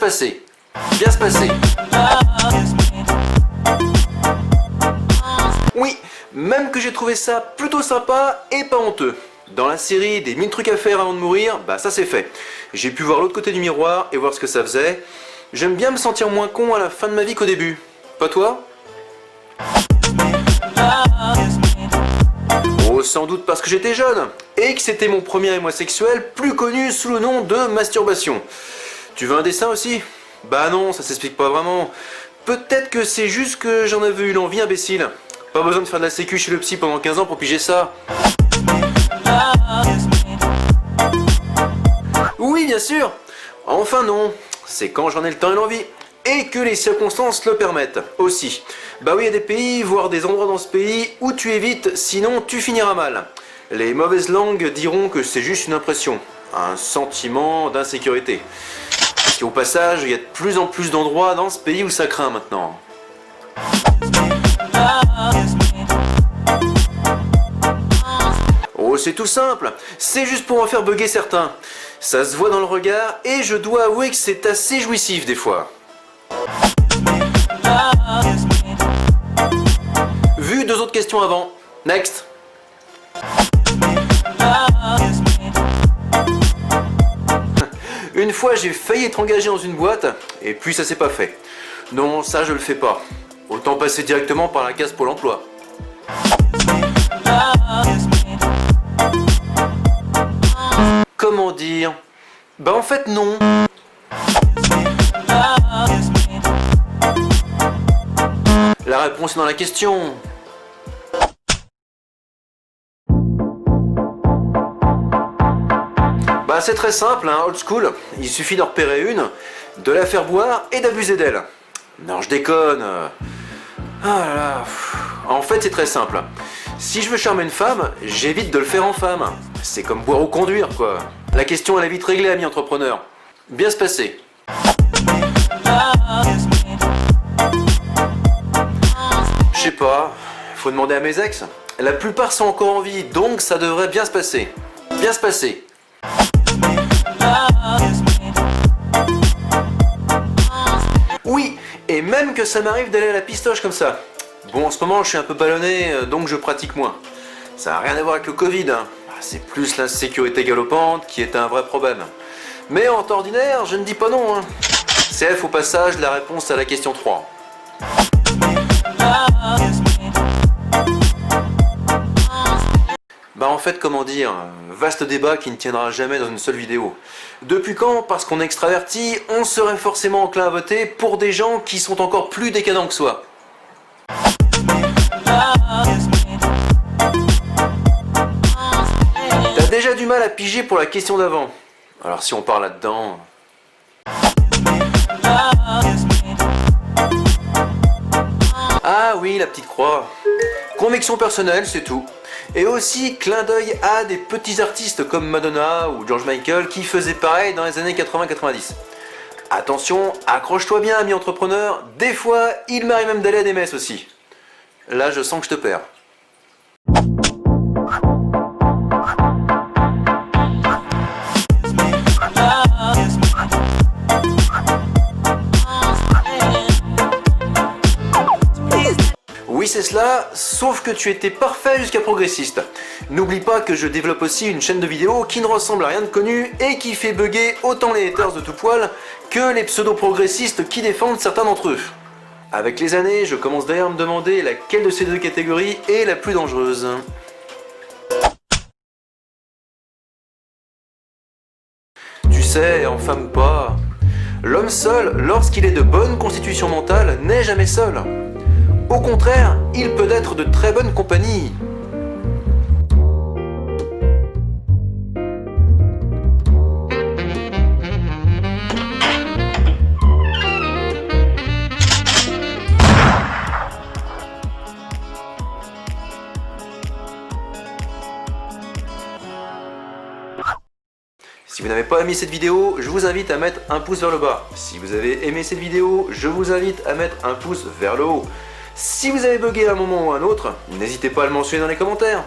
passer. Bien se passer. Oui, même que j'ai trouvé ça plutôt sympa et pas honteux. Dans la série des 1000 trucs à faire avant de mourir, bah ça c'est fait. J'ai pu voir l'autre côté du miroir et voir ce que ça faisait. J'aime bien me sentir moins con à la fin de ma vie qu'au début. Pas toi ? Oh, sans doute parce que j'étais jeune et que c'était mon premier émoi sexuel plus connu sous le nom de masturbation. Tu veux un dessin aussi ? Bah non, ça s'explique pas vraiment. Peut-être que c'est juste que j'en avais eu l'envie, imbécile. Pas besoin de faire de la sécu chez le psy pendant 15 ans pour piger ça. Oui, bien sûr. Enfin non, c'est quand j'en ai le temps et l'envie. Et que les circonstances le permettent, aussi. Bah oui, il y a des pays, voire des endroits dans ce pays, où tu évites, sinon tu finiras mal. Les mauvaises langues diront que c'est juste une impression, un sentiment d'insécurité. Parce qu'au passage, il y a de plus en plus d'endroits dans ce pays où ça craint maintenant. Oh, c'est tout simple, c'est juste pour en faire bugger certains. Ça se voit dans le regard, et je dois avouer que c'est assez jouissif des fois. Vu 2 autres questions avant. Next. Une fois j'ai failli être engagé dans une boîte, et puis ça s'est pas fait. Non, ça je le fais pas. Autant passer directement par la case Pôle emploi. Comment dire ? Bah en fait non. La réponse est dans la question. Bah c'est très simple, hein, old school. Il suffit d'en repérer une, de la faire boire et d'abuser d'elle. Non, je déconne. Ah là là. En fait, c'est très simple. Si je veux charmer une femme, j'évite de le faire en femme. C'est comme boire ou conduire, quoi. La question elle est vite réglée, ami entrepreneur. Bien se passer. Je sais pas, faut demander à mes ex. La plupart sont encore en vie, donc ça devrait bien se passer. Bien se passer. Oui, et même que ça m'arrive d'aller à la pistoche comme ça. Bon, en ce moment, je suis un peu ballonné, donc je pratique moins. Ça n'a rien à voir avec le Covid, hein. C'est plus l'insécurité galopante qui est un vrai problème. Mais en temps ordinaire, je ne dis pas non, hein. CF au passage, la réponse à la question 3. Bah en fait, comment dire, vaste débat qui ne tiendra jamais dans une seule vidéo. Depuis quand, parce qu'on est extraverti, on serait forcément enclin à voter pour des gens qui sont encore plus décadents que soi? T'as déjà du mal à piger pour la question d'avant. Alors si on part là-dedans... Ah oui, la petite croix. Conviction personnelle, c'est tout. Et aussi clin d'œil à des petits artistes comme Madonna ou George Michael qui faisaient pareil dans les années 80-90. Attention, accroche-toi bien, ami entrepreneur, des fois il m'arrive même d'aller à des messes aussi. Là je sens que je te perds. Oui c'est cela, sauf que tu étais parfait jusqu'à progressiste. N'oublie pas que je développe aussi une chaîne de vidéos qui ne ressemble à rien de connu et qui fait bugger autant les haters de tout poil que les pseudo-progressistes qui défendent certains d'entre eux. Avec les années, je commence d'ailleurs à me demander laquelle de ces deux catégories est la plus dangereuse. Tu sais, en femme ou pas, l'homme seul, lorsqu'il est de bonne constitution mentale, n'est jamais seul. Au contraire, il peut être de très bonne compagnie. Si vous n'avez pas aimé cette vidéo, je vous invite à mettre un pouce vers le bas. Si vous avez aimé cette vidéo, je vous invite à mettre un pouce vers le haut. Si vous avez bugué à un moment ou à un autre, n'hésitez pas à le mentionner dans les commentaires.